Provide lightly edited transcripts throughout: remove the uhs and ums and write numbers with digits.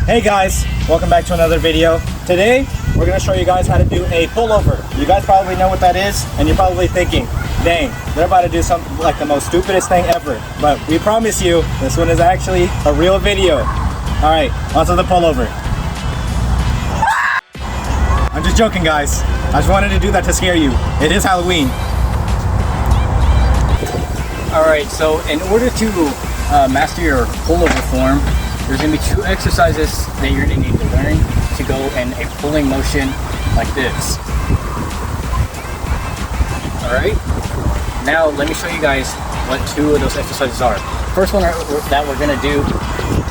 Hey guys, welcome back to another video. Today, we're gonna show you guys how to do a pullover. You guys probably know what that is, and you're probably thinking, dang, they're about to do something like the most stupidest thing ever. But we promise you, this one is actually a real video. All right, onto the pullover. I'm just joking, guys. I just wanted to do that to scare you. It is Halloween. All right, so in order to master your pullover form, there's gonna be 2 exercises that you're gonna need to learn to go in a pulling motion like this. All right, now let me show you guys what 2 of those exercises are. First one that we're gonna do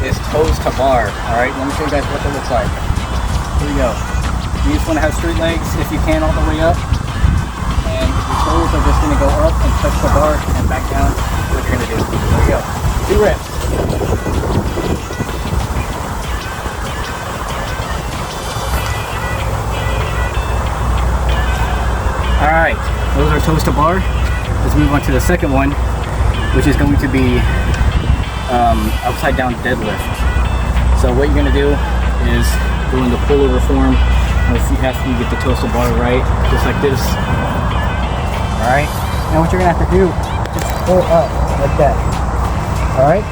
is toes to bar. All right, let me show you guys what that looks like. Here we go. You just wanna have straight legs if you can all the way up. And your toes are just gonna go up and touch the bar and back down. What you're gonna do. There we go. 2 reps. Alright, those are toes to bar. Let's move on to the second one, which is going to be upside down deadlift. So what you're going to do is go in the pullover form. Let's see after you get the toes to bar right, just like this. Alright, now what you're going to have to do is pull up like that. Alright?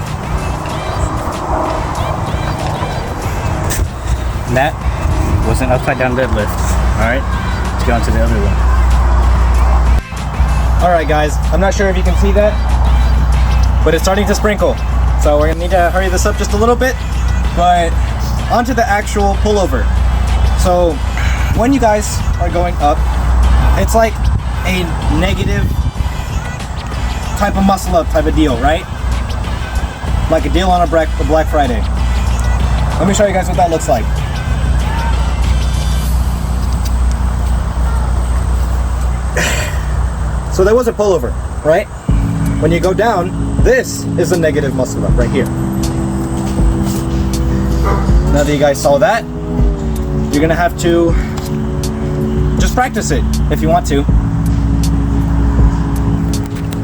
And that was an upside down deadlift. Alright, let's go on to the other one. Alright guys, I'm not sure if you can see that, but it's starting to sprinkle. So we're gonna need to hurry this up just a little bit, but onto the actual pullover. So when you guys are going up, it's like a negative type of muscle up type of deal, right? Like a deal on a Black Friday. Let me show you guys what that looks like. So that was a pullover, right? When you go down, this is a negative muscle up right here. Now that you guys saw that, you're gonna have to just practice it if you want to.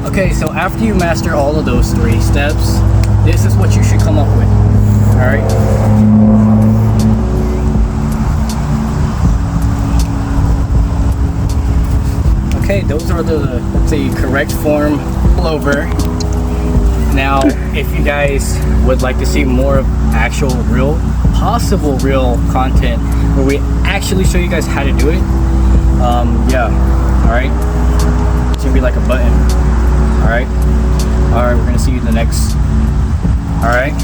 Okay, so after you master all of those 3 steps, this is what you should come up with. All right. Okay, those are the correct form pullover. Now, if you guys would like to see more of actual possible real content where we actually show you guys how to do it, yeah, all right, it's gonna be like a button. All right, we're gonna see you in the next. All right,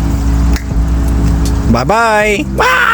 Bye-bye. Bye.